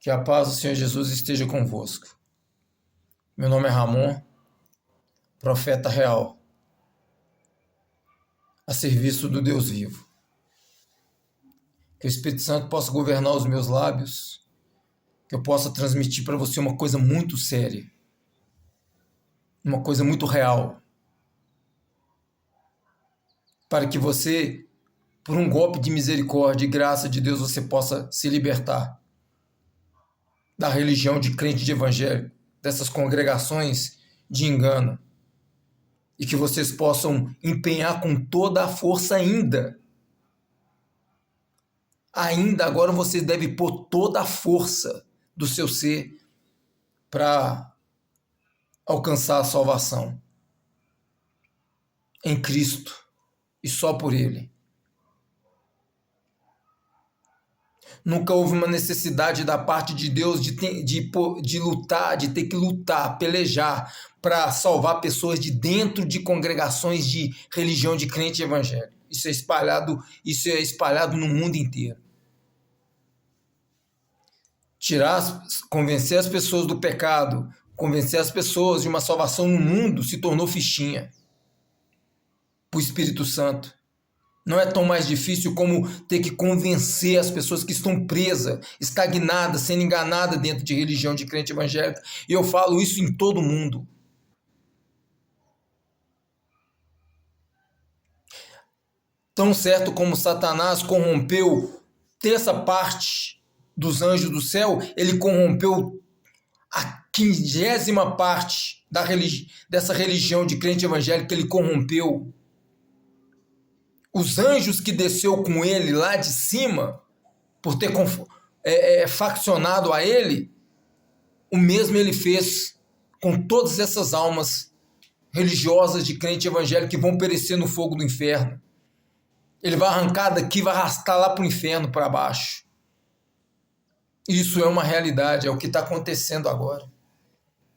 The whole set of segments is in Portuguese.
Que a paz do Senhor Jesus esteja convosco. Meu nome é Ramon, profeta real, a serviço do Deus vivo. Que o Espírito Santo possa governar os meus lábios, que eu possa transmitir para você uma coisa muito séria, uma coisa muito real, para que você, por um golpe de misericórdia e graça de Deus, você possa se libertar da religião de crente de evangelho, dessas congregações de engano, e que vocês possam empenhar com toda a força ainda agora vocês devem pôr toda a força do seu ser para alcançar a salvação em Cristo e só por Ele. Nunca houve uma necessidade da parte de Deus de lutar, de ter que lutar, pelejar para salvar pessoas de dentro de congregações de religião de crente evangélico. Isso é espalhado no mundo inteiro. Convencer as pessoas do pecado, convencer as pessoas de uma salvação no mundo se tornou fichinha para o Espírito Santo. Não é tão mais difícil como ter que convencer as pessoas que estão presas, estagnadas, sendo enganadas dentro de religião de crente evangélico. E eu falo isso em todo mundo. Tão certo como Satanás corrompeu terça parte dos anjos do céu, ele corrompeu a 50ª parte dessa religião de crente evangélico, ele corrompeu. Os anjos que desceu com ele lá de cima, por ter faccionado a ele, o mesmo ele fez com todas essas almas religiosas de crente evangélico que vão perecer no fogo do inferno. Ele vai arrancar daqui, vai arrastar lá para o inferno, para baixo. Isso é uma realidade, é o que está acontecendo agora.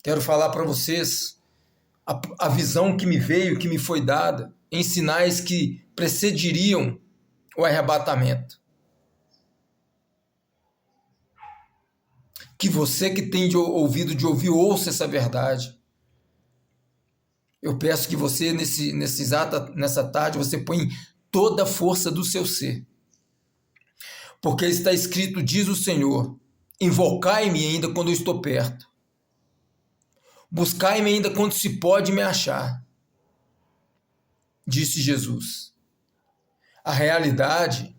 Quero falar para vocês a visão que me veio, que me foi dada, em sinais que precederiam o arrebatamento. Que você que tem ouvido de ouvir, ouça essa verdade. Eu peço que você, nessa tarde, você põe toda a força do seu ser. Porque está escrito, diz o Senhor, invocai-me ainda quando eu estou perto. Buscai-me ainda quando se pode me achar. Disse Jesus. A realidade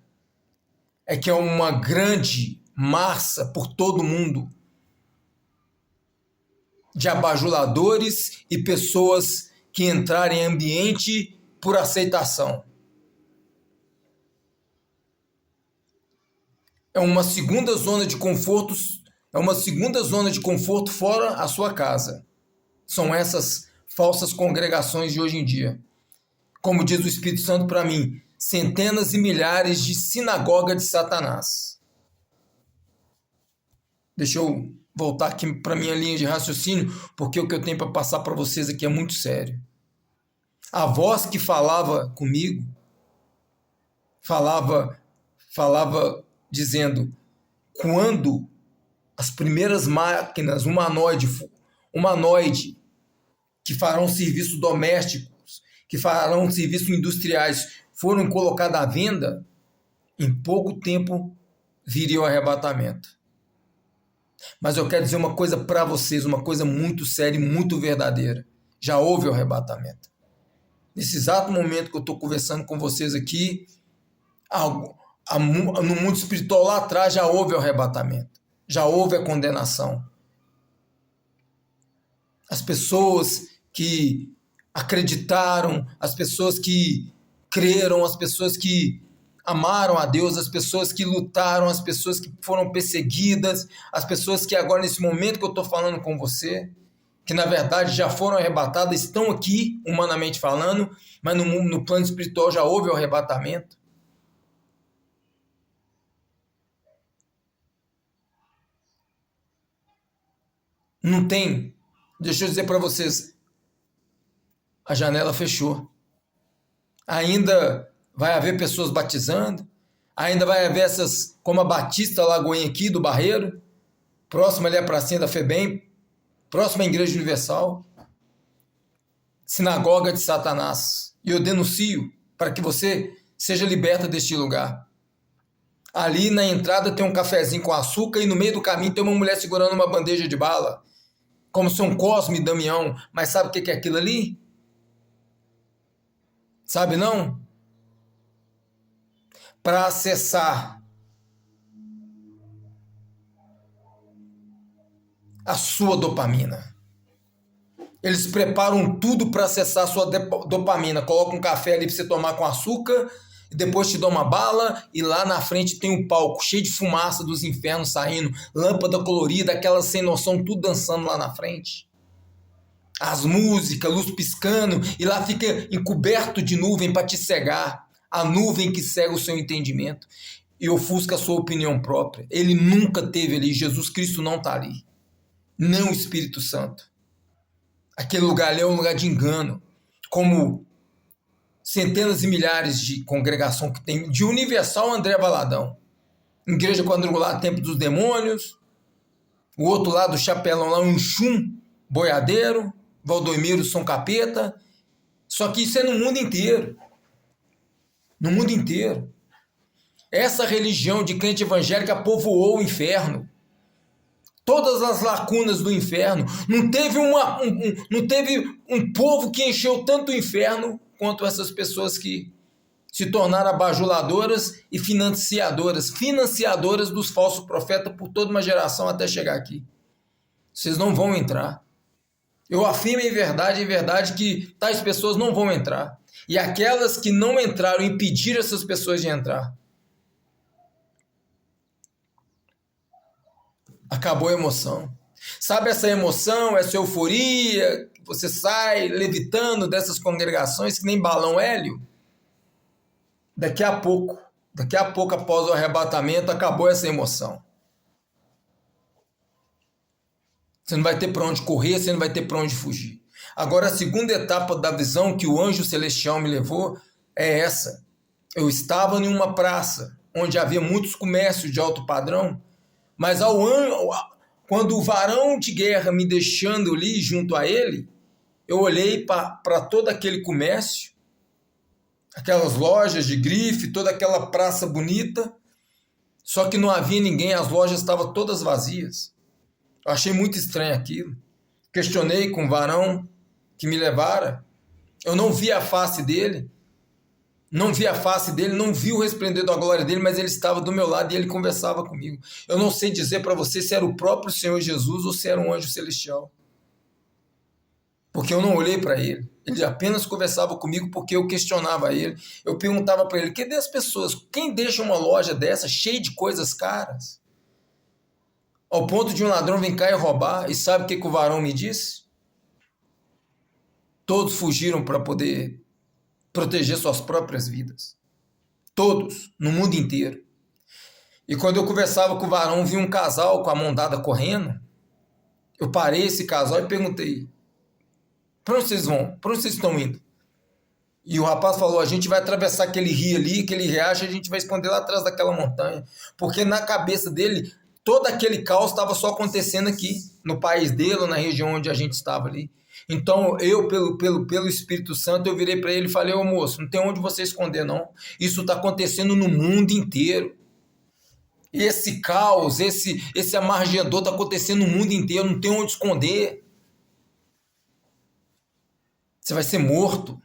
é que é uma grande massa por todo mundo de abajuladores e pessoas que entraram em ambiente por aceitação. É uma segunda zona de conforto, fora a sua casa. São essas falsas congregações de hoje em dia. Como diz o Espírito Santo para mim, centenas e milhares de sinagoga de Satanás. Deixa eu voltar aqui para minha linha de raciocínio, porque o que eu tenho para passar para vocês aqui é muito sério. A voz que falava comigo, falava dizendo, quando as primeiras máquinas humanoide que farão serviços domésticos, que farão serviços industriais, foram colocadas à venda, em pouco tempo viria o arrebatamento. Mas eu quero dizer uma coisa para vocês, uma coisa muito séria e muito verdadeira. Já houve o arrebatamento. Nesse exato momento que eu estou conversando com vocês aqui, no mundo espiritual lá atrás já houve o arrebatamento. Já houve a condenação. As pessoas que acreditaram, as pessoas que creram, as pessoas que amaram a Deus, as pessoas que lutaram, as pessoas que foram perseguidas, as pessoas que agora, nesse momento que eu estou falando com você, que na verdade já foram arrebatadas, estão aqui, humanamente falando, mas no plano espiritual já houve o arrebatamento. Não tem. Deixa eu dizer para vocês, a janela fechou. Ainda vai haver pessoas batizando, ainda vai haver essas, como a Batista Lagoinha aqui do Barreiro, próximo ali à pracinha da FEBEM, próximo à Igreja Universal, sinagoga de Satanás. E eu denuncio para que você seja liberta deste lugar. Ali na entrada tem um cafezinho com açúcar e no meio do caminho tem uma mulher segurando uma bandeja de bala, como São Cosme e Damião. Mas sabe o que é aquilo ali? Sabe não? Para acessar a sua dopamina. Eles preparam tudo para acessar a sua dopamina. Colocam um café ali para você tomar com açúcar, e depois te dão uma bala, e lá na frente tem um palco cheio de fumaça dos infernos saindo, lâmpada colorida, aquelas sem noção, tudo dançando lá na frente. As músicas, luz piscando, e lá fica encoberto de nuvem para te cegar. A nuvem que cega o seu entendimento e ofusca a sua opinião própria. Ele nunca teve ali, Jesus Cristo não está ali. Não o Espírito Santo. Aquele lugar ali é um lugar de engano, como centenas e milhares de congregação que tem, de Universal André Valadão, Igreja Quadrangular Templo dos Demônios, o outro lado do Chapelão lá, um Chum, Boiadeiro, Valdomiro, São Capeta, só que isso é no mundo inteiro, no mundo inteiro. Essa religião de crente evangélica povoou o inferno, todas as lacunas do inferno. Não teve um povo que encheu tanto o inferno quanto essas pessoas que se tornaram abajuladoras e financiadoras dos falsos profetas por toda uma geração até chegar aqui. Vocês não vão entrar. Eu afirmo em verdade que tais pessoas não vão entrar. E aquelas que não entraram, impediram essas pessoas de entrar. Acabou a emoção. Sabe essa emoção, essa euforia, você sai levitando dessas congregações que nem balão hélio? Daqui a pouco, após o arrebatamento, acabou essa emoção. Você não vai ter para onde correr, você não vai ter para onde fugir. Agora, a segunda etapa da visão que o anjo celestial me levou é essa. Eu estava em uma praça onde havia muitos comércios de alto padrão, mas quando o varão de guerra me deixando ali junto a ele, eu olhei para todo aquele comércio, aquelas lojas de grife, toda aquela praça bonita, só que não havia ninguém, as lojas estavam todas vazias. Eu achei muito estranho aquilo. Questionei com o varão que me levara, eu não vi a face dele, não vi o resplendor da glória dele, mas ele estava do meu lado e ele conversava comigo. Eu não sei dizer para você se era o próprio Senhor Jesus ou se era um anjo celestial. Porque eu não olhei para ele. Ele apenas conversava comigo porque eu questionava ele. Eu perguntava para ele, cadê as pessoas? Quem deixa uma loja dessa cheia de coisas caras? Ao ponto de um ladrão vir cá e roubar. E sabe o que o varão me disse? Todos fugiram para poder proteger suas próprias vidas. Todos, no mundo inteiro. E quando eu conversava com o varão, vi um casal com a mão dada correndo. Eu parei esse casal e perguntei, para onde vocês vão? Para onde vocês estão indo? E o rapaz falou, a gente vai atravessar aquele rio ali, aquele riacho, a gente vai esconder lá atrás daquela montanha. Porque na cabeça dele, todo aquele caos estava só acontecendo aqui, no país dele, ou na região onde a gente estava ali. Então, eu, pelo Espírito Santo, eu virei para ele e falei, ô moço, não tem onde você esconder, não. Isso está acontecendo no mundo inteiro. Esse caos, esse amargedor está acontecendo no mundo inteiro, não tem onde esconder. Você vai ser morto.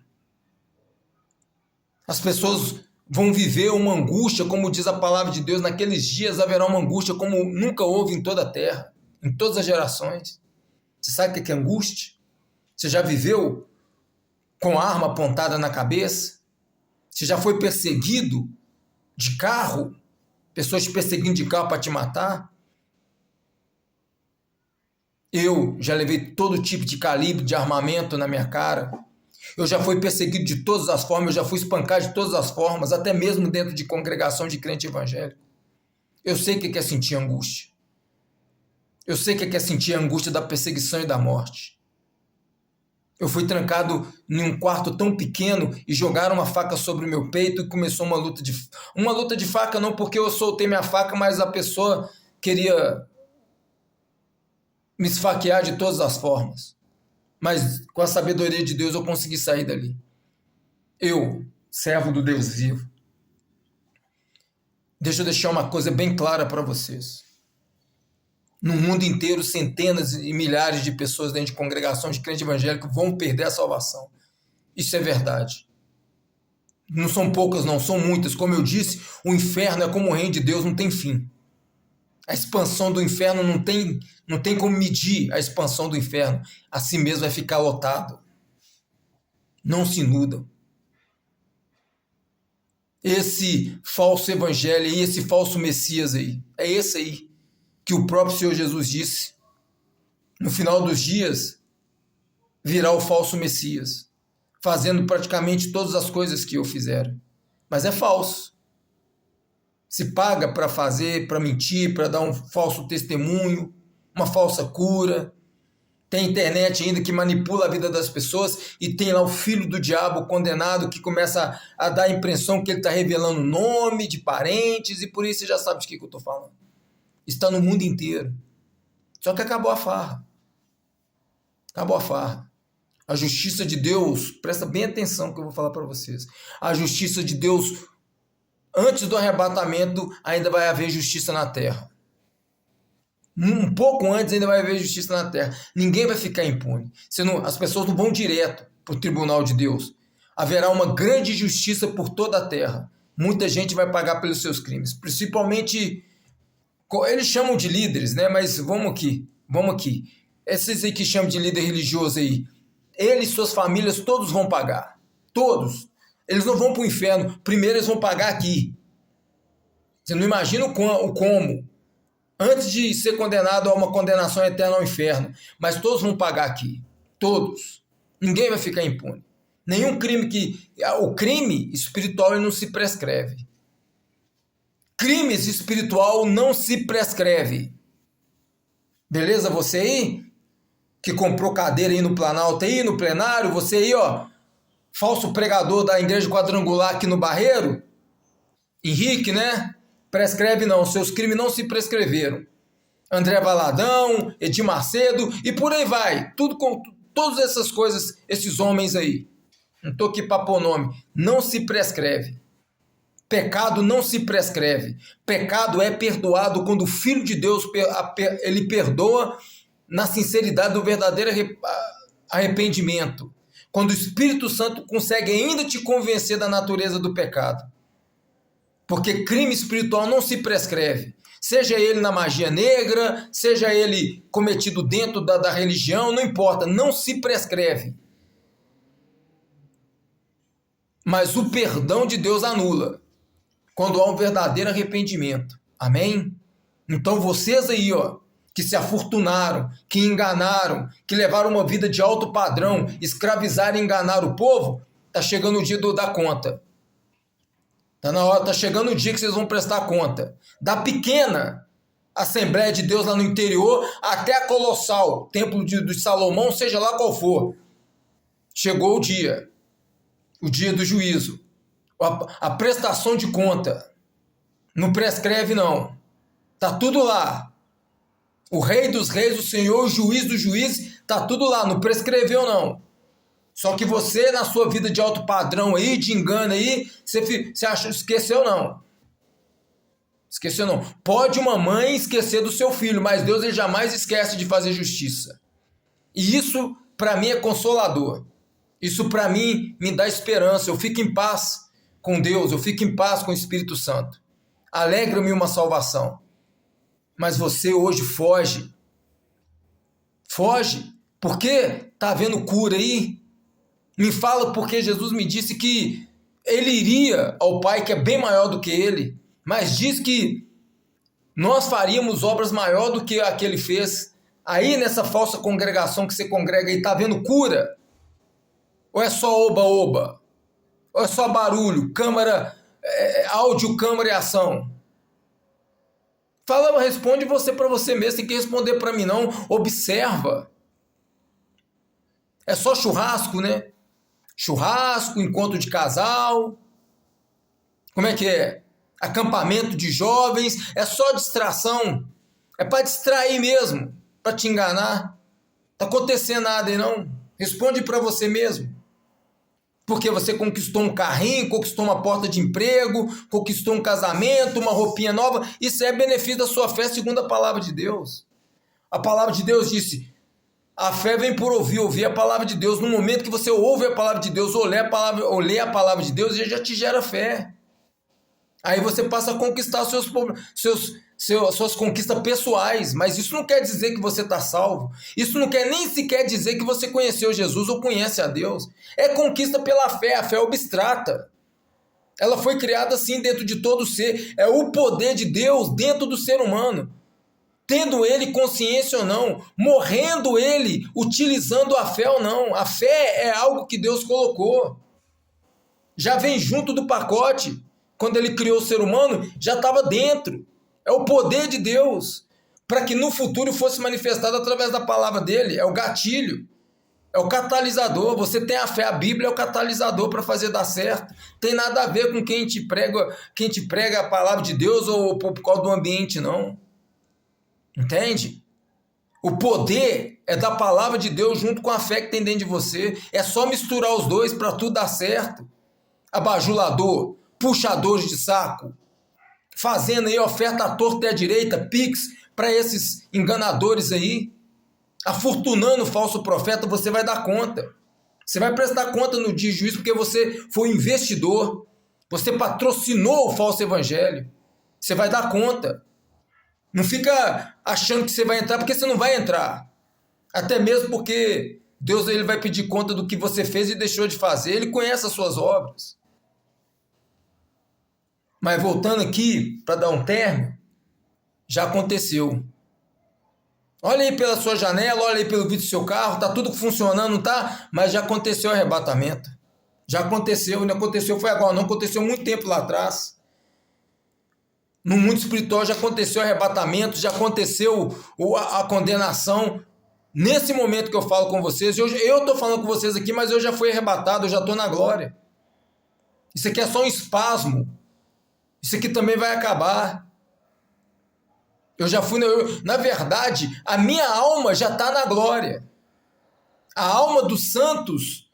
As pessoas vão viver uma angústia, como diz a palavra de Deus, naqueles dias haverá uma angústia como nunca houve em toda a terra, em todas as gerações. Você sabe o que é angústia? Você já viveu com a arma apontada na cabeça? Você já foi perseguido de carro? Pessoas te perseguindo de carro para te matar? Eu já levei todo tipo de calibre de armamento na minha cara. Eu já fui perseguido de todas as formas, eu já fui espancado de todas as formas, até mesmo dentro de congregação de crente evangélico. Eu sei o que é sentir angústia. Eu sei o que é sentir a angústia da perseguição e da morte. Eu fui trancado em um quarto tão pequeno e jogaram uma faca sobre o meu peito e começou uma luta de faca, não porque eu soltei minha faca, mas a pessoa queria me esfaquear de todas as formas. Mas com a sabedoria de Deus eu consegui sair dali. Eu, servo do Deus vivo. Deixa eu deixar uma coisa bem clara para vocês. No mundo inteiro, centenas e milhares de pessoas dentro de congregações de crente evangélico vão perder a salvação. Isso é verdade. Não são poucas, não, são muitas. Como eu disse, o inferno é como o reino de Deus, não tem fim. A expansão do inferno não tem como medir a expansão do inferno. Assim mesmo vai ficar lotado. Não se iludam. Esse falso evangelho e esse falso Messias aí, é esse aí que o próprio Senhor Jesus disse. No final dos dias, virá o falso Messias, fazendo praticamente todas as coisas que eu fizer. Mas é falso. Se paga para fazer, para mentir, para dar um falso testemunho, uma falsa cura. Tem internet ainda que manipula a vida das pessoas e tem lá o filho do diabo condenado que começa a dar a impressão que ele está revelando nome de parentes e por isso você já sabe de que eu estou falando. Está no mundo inteiro. Só que acabou a farra. Acabou a farra. A justiça de Deus, presta bem atenção que eu vou falar para vocês. A justiça de Deus, antes do arrebatamento, ainda vai haver justiça na terra. Um pouco antes ainda vai haver justiça na terra. Ninguém vai ficar impune. As pessoas não vão direto para o tribunal de Deus. Haverá uma grande justiça por toda a terra. Muita gente vai pagar pelos seus crimes. Principalmente, eles chamam de líderes, né? Mas vamos aqui. Esses aí que chamam de líder religioso aí, eles e suas famílias, todos vão pagar. Todos. Eles não vão para o inferno. Primeiro eles vão pagar aqui. Você não imagina o como. Antes de ser condenado a uma condenação eterna ao inferno. Mas todos vão pagar aqui. Todos. Ninguém vai ficar impune. Nenhum crime o crime espiritual ele não se prescreve. Crime espiritual não se prescreve. Beleza? Você aí, que comprou cadeira aí no Planalto, aí no plenário, você aí, ó, falso pregador da igreja quadrangular aqui no Barreiro, Henrique, né? Prescreve não, seus crimes não se prescreveram. André Valadão, Edir Macedo e por aí vai. Tudo com todas essas coisas, esses homens aí. Não estou aqui para pôr nome. Não se prescreve. Pecado não se prescreve. Pecado é perdoado quando o Filho de Deus ele perdoa na sinceridade do verdadeiro arrependimento. Quando o Espírito Santo consegue ainda te convencer da natureza do pecado. Porque crime espiritual não se prescreve. Seja ele na magia negra, seja ele cometido dentro da religião, não importa, não se prescreve. Mas o perdão de Deus anula. Quando há um verdadeiro arrependimento. Amém? Então vocês aí, ó, que se afortunaram, que enganaram, que levaram uma vida de alto padrão, escravizaram e enganaram o povo, tá chegando o dia da conta. Tá chegando o dia que vocês vão prestar conta. Da pequena Assembleia de Deus lá no interior até a colossal, Templo de Salomão, seja lá qual for. Chegou o dia do juízo, a prestação de conta. Não prescreve não. Tá tudo lá. O Rei dos Reis, o Senhor, o Juiz dos Juízes, tá tudo lá, não prescreveu não. Só que você, na sua vida de alto padrão aí, de engano aí, você esqueceu não. Esqueceu não. Pode uma mãe esquecer do seu filho, mas Deus ele jamais esquece de fazer justiça. E isso, para mim, é consolador. Isso, para mim, me dá esperança. Eu fico em paz com Deus, eu fico em paz com o Espírito Santo. Alegra-me uma salvação. Mas você hoje foge. Foge. Por quê? Tá havendo cura aí? Me fala porque Jesus me disse que ele iria ao Pai que é bem maior do que ele, mas diz que nós faríamos obras maior do que a que ele fez. Aí nessa falsa congregação que você congrega aí, tá vendo cura? Ou é só oba-oba? Ou é só barulho, câmera, áudio, câmera e ação? Fala, responde você para você mesmo, tem que responder para mim não, observa. É só churrasco, né? Churrasco, encontro de casal, como é que é? Acampamento de jovens, é só distração, é para distrair mesmo. para te enganar. Tá acontecendo nada aí não. Responde para você mesmo. Porque você conquistou um carrinho, conquistou uma porta de emprego, conquistou um casamento, uma roupinha nova. Isso é benefício da sua fé segundo a palavra de Deus. A palavra de Deus disse, a fé vem por ouvir a palavra de Deus. No momento que você ouve a palavra de Deus, ou lê a palavra de Deus, ele já te gera fé. Aí você passa a conquistar suas conquistas pessoais, mas isso não quer dizer que você está salvo. Isso não quer nem sequer dizer que você conheceu Jesus ou conhece a Deus. É conquista pela fé, a fé abstrata. Ela foi criada assim dentro de todo ser. É o poder de Deus dentro do ser humano. Tendo ele consciência ou não, morrendo ele, utilizando a fé ou não. A fé é algo que Deus colocou. Já vem junto do pacote. Quando ele criou o ser humano, já estava dentro. É o poder de Deus, para que no futuro fosse manifestado através da palavra dele. É o gatilho, é o catalisador. Você tem a fé, a Bíblia é o catalisador para fazer dar certo. Tem nada a ver com quem te prega a palavra de Deus ou por causa do ambiente, não. Entende? O poder é da palavra de Deus junto com a fé que tem dentro de você. É só misturar os dois para tudo dar certo. Abajulador, puxadores de saco, fazendo aí oferta à torta e à direita, pix, para esses enganadores aí, afortunando o falso profeta, você vai dar conta. Você vai prestar conta no dia de juízo, porque você foi investidor, você patrocinou o falso evangelho. Você vai dar conta. Não fica achando que você vai entrar, porque você não vai entrar. Até mesmo porque Deus ele vai pedir conta do que você fez e deixou de fazer. Ele conhece as suas obras. Mas voltando aqui, para dar um término, já aconteceu. Olha aí pela sua janela, olha aí pelo vidro do seu carro, tá tudo funcionando, tá? Mas já aconteceu o arrebatamento. Já aconteceu, não aconteceu, foi agora, não aconteceu muito tempo lá atrás. No mundo espiritual já aconteceu o arrebatamento, já aconteceu a condenação. Nesse momento que eu falo com vocês, eu estou falando com vocês aqui, mas eu já fui arrebatado, eu já estou na glória. Isso aqui é só um espasmo. Isso aqui também vai acabar. Eu já fui, na verdade, a minha alma já está na glória. A alma dos santos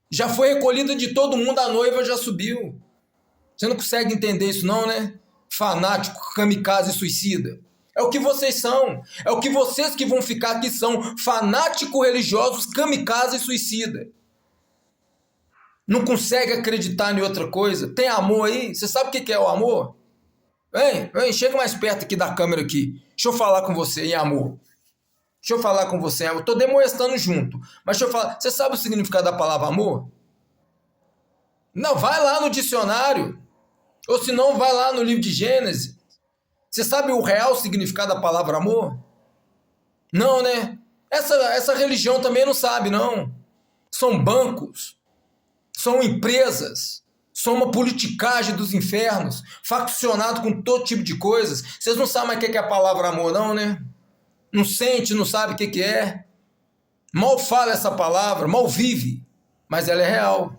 já foi recolhida de todo mundo, a noiva já subiu. Você não consegue entender isso não, né? Fanático, kamikaze e suicida. É o que vocês são. É o que vocês que vão ficar aqui são. Fanáticos religiosos, kamikaze e suicida. Não consegue acreditar em outra coisa? Tem amor aí? Você sabe o que é o amor? Vem, chega mais perto aqui da câmera aqui. Deixa eu falar com você em amor. Deixa eu falar com você. Eu estou demonstrando junto. Mas deixa eu falar. Você sabe o significado da palavra amor? Não, vai lá no dicionário. Ou se não, vai lá no livro de Gênesis. Você sabe o real significado da palavra amor? Não, né? Essa religião também não sabe, não. São bancos. São empresas, são uma politicagem dos infernos, faccionado com todo tipo de coisas. Vocês não sabem mais o que é a palavra amor, não, né? Não sente, não sabe o que é. Mal fala essa palavra, mal vive, mas ela é real.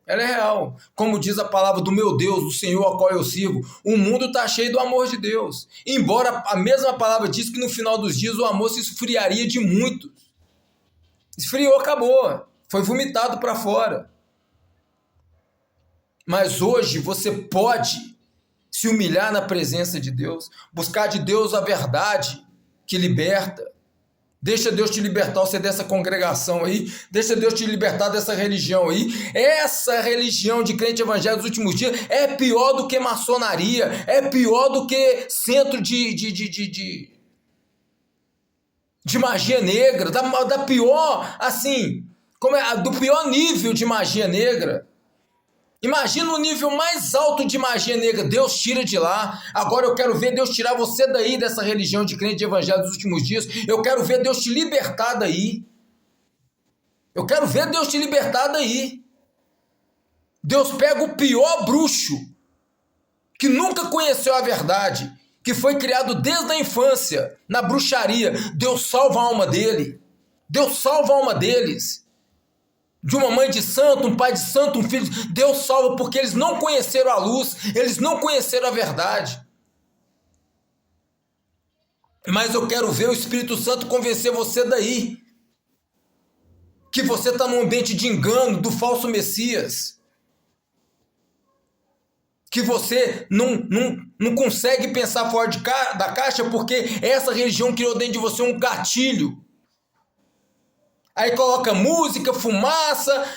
Ela é real. Como diz a palavra do meu Deus, do Senhor a qual eu sirvo, o mundo está cheio do amor de Deus. Embora a mesma palavra diz que no final dos dias o amor se esfriaria de muitos. Esfriou, acabou. Foi vomitado para fora. Mas hoje você pode se humilhar na presença de Deus, buscar de Deus a verdade que liberta. Deixa Deus te libertar você dessa congregação aí, deixa Deus te libertar dessa religião aí. Essa religião de crente evangélico dos últimos dias é pior do que maçonaria, é pior do que centro de magia negra, da pior, assim, do pior nível de magia negra. Imagina o nível mais alto de magia negra. Deus tira de lá. Agora eu quero ver Deus tirar você daí, dessa religião de crente de evangelho dos últimos dias. Eu quero ver Deus te libertar daí. Eu quero ver Deus te libertar daí. Deus pega o pior bruxo, que nunca conheceu a verdade, que foi criado desde a infância, na bruxaria. Deus salva a alma dele. Deus salva a alma deles. De uma mãe de santo, um pai de santo, um filho, Deus salva porque eles não conheceram a luz, eles não conheceram a verdade. Mas eu quero ver o Espírito Santo convencer você daí. Que você está num ambiente de engano do falso Messias. Que você não consegue pensar fora da caixa porque essa religião criou dentro de você um gatilho. Aí coloca música, fumaça,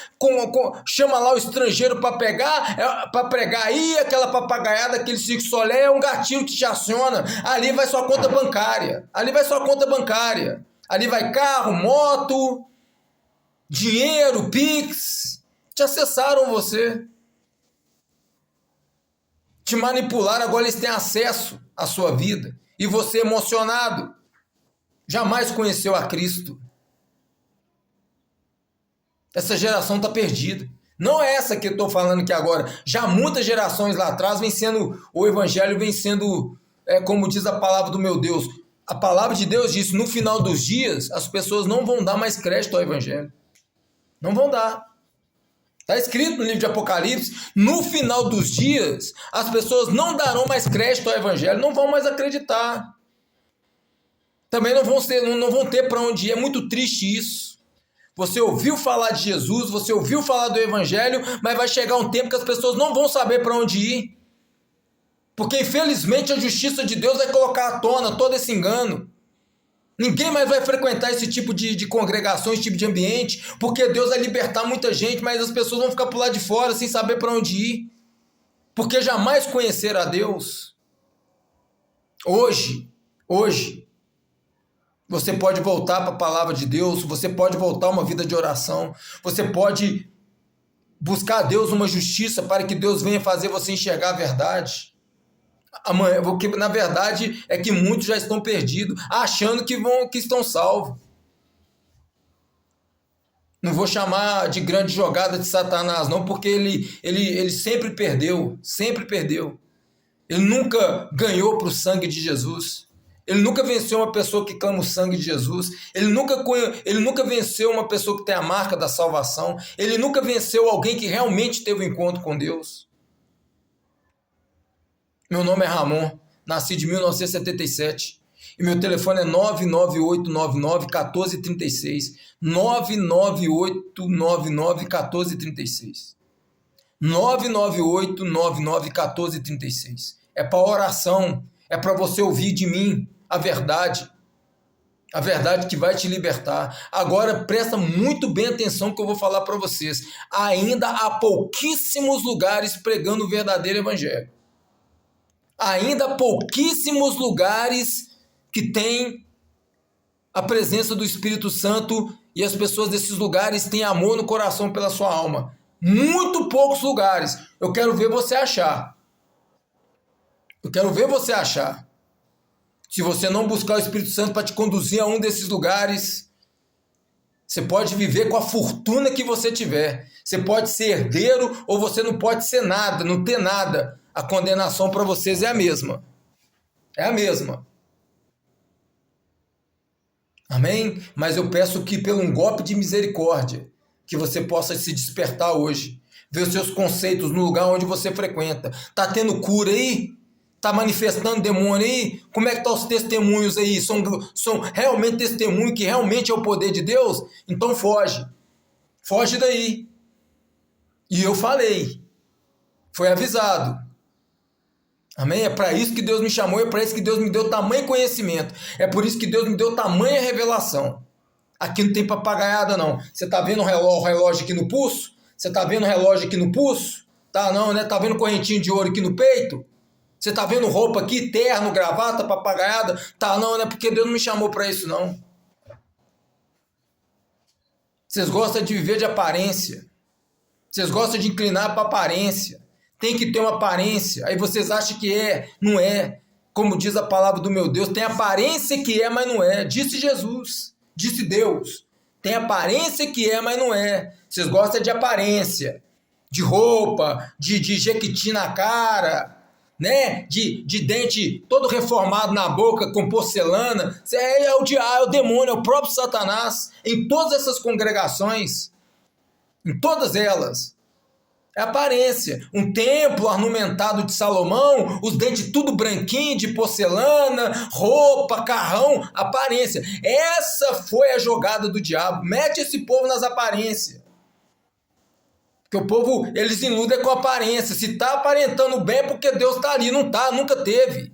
chama lá o estrangeiro para pregar aí, aquela papagaiada, aquele circo solé, é um gatilho que te aciona. Ali vai sua conta bancária. Ali vai sua conta bancária. Ali vai carro, moto, dinheiro, Pix. Te acessaram você. Te manipularam, agora eles têm acesso à sua vida. E você emocionado. Jamais conheceu a Cristo. Essa geração está perdida. Não é essa que eu estou falando aqui agora. Já muitas gerações lá atrás o evangelho vem sendo, como diz a palavra do meu Deus. A palavra de Deus diz, no final dos dias, as pessoas não vão dar mais crédito ao evangelho. Não vão dar. Está escrito no livro de Apocalipse, no final dos dias, as pessoas não darão mais crédito ao evangelho, não vão mais acreditar. Também não vão ter para onde ir. É muito triste isso. Você ouviu falar de Jesus, você ouviu falar do evangelho, mas vai chegar um tempo que as pessoas não vão saber para onde ir. Porque infelizmente a justiça de Deus vai colocar à tona todo esse engano. Ninguém mais vai frequentar esse tipo de congregação, esse tipo de ambiente, porque Deus vai libertar muita gente, mas as pessoas vão ficar por lá de fora sem saber para onde ir. Porque jamais conheceram a Deus. Hoje, você pode voltar para a palavra de Deus, você pode voltar a uma vida de oração, você pode buscar a Deus uma justiça para que Deus venha fazer você enxergar a verdade. Porque na verdade é que muitos já estão perdidos, achando que estão salvos. Não vou chamar de grande jogada de Satanás, não, porque ele sempre perdeu, sempre perdeu. Ele nunca ganhou para o sangue de Jesus. Ele nunca venceu uma pessoa que clama o sangue de Jesus. Ele nunca venceu uma pessoa que tem a marca da salvação. Ele nunca venceu alguém que realmente teve um encontro com Deus. Meu nome é Ramon, nasci de 1977 e meu telefone é 998991436. 998991436. 998991436. É para oração, é para você ouvir de mim a verdade que vai te libertar. Agora presta muito bem atenção que eu vou falar para vocês. Ainda há pouquíssimos lugares pregando o verdadeiro evangelho. Ainda há pouquíssimos lugares que tem a presença do Espírito Santo e as pessoas desses lugares têm amor no coração pela sua alma. Muito poucos lugares. Eu quero ver você achar. Eu quero ver você achar. Se você não buscar o Espírito Santo para te conduzir a um desses lugares, você pode viver com a fortuna que você tiver. Você pode ser herdeiro ou você não pode ser nada, não ter nada. A condenação para vocês é a mesma. É a mesma. Amém? Mas eu peço que, pelo um golpe de misericórdia, que você possa se despertar hoje. Ver os seus conceitos no lugar onde você frequenta. Está tendo cura aí? Está manifestando demônio aí? Como é que estão os testemunhos aí? São realmente testemunhos que realmente é o poder de Deus? Então foge. Foge daí. E eu falei. Foi avisado. Amém? É para isso que Deus me chamou, é para isso que Deus me deu tamanho conhecimento. É por isso que Deus me deu tamanha revelação. Aqui não tem papagaiada não. Você está vendo o relógio aqui no pulso? Você está vendo o relógio aqui no pulso? Tá não, né? Tá vendo correntinho de ouro aqui no peito? Você está vendo roupa aqui, terno, gravata, papagaiada? Tá não, né? Porque Deus não me chamou para isso não. Vocês gostam de viver de aparência. Vocês gostam de inclinar para aparência. Tem que ter uma aparência. Aí vocês acham que é, não é. Como diz a palavra do meu Deus, tem aparência que é, mas não é. Disse Jesus, disse Deus. Tem aparência que é, mas não é. Vocês gostam de aparência, de roupa, de jequiti na cara, né? De dente todo reformado na boca com porcelana. É o diabo, é o demônio, é o próprio Satanás. Em todas essas congregações, em todas elas. É aparência. Um templo ornamentado de Salomão, os dentes tudo branquinho, de porcelana, roupa, carrão, aparência. Essa foi a jogada do diabo. Mete esse povo nas aparências. Porque o povo, eles iludem com aparência. Se está aparentando bem é porque Deus está ali. Não está, nunca teve.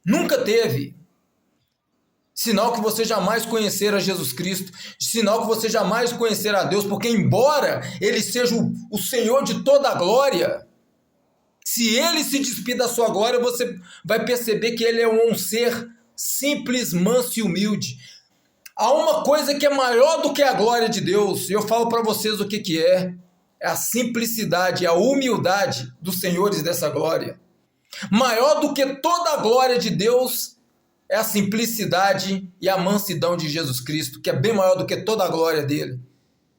Nunca teve. Sinal que você jamais conhecerá Jesus Cristo, sinal que você jamais conhecerá Deus, porque embora Ele seja o Senhor de toda a glória, se Ele se despir da sua glória, você vai perceber que Ele é um ser simples, manso e humilde. Há uma coisa que é maior do que a glória de Deus, e eu falo para vocês o que é a simplicidade, a humildade dos senhores dessa glória. Maior do que toda a glória de Deus é a simplicidade e a mansidão de Jesus Cristo, que é bem maior do que toda a glória dele.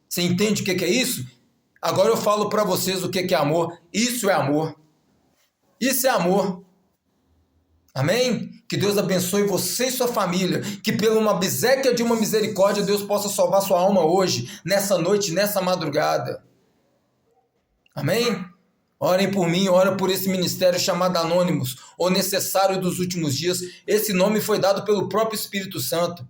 Você entende o que é isso? Agora eu falo para vocês o que é amor. Isso é amor. Isso é amor. Amém? Que Deus abençoe você e sua família. Que pela uma obséquia de uma misericórdia, Deus possa salvar sua alma hoje, nessa noite, nessa madrugada. Amém? Orem por mim, ora por esse ministério chamado Anônimos, o necessário dos últimos dias. Esse nome foi dado pelo próprio Espírito Santo.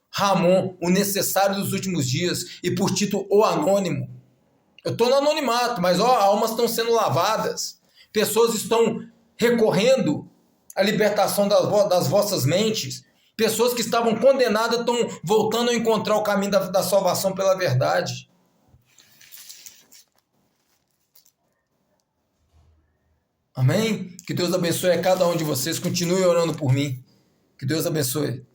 Ramon, o necessário dos últimos dias, e por título, o Anônimo. Eu estou no anonimato, mas almas estão sendo lavadas. Pessoas estão recorrendo à libertação das vossas mentes. Pessoas que estavam condenadas estão voltando a encontrar o caminho da salvação pela verdade. Amém? Que Deus abençoe a cada um de vocês. Continue orando por mim. Que Deus abençoe.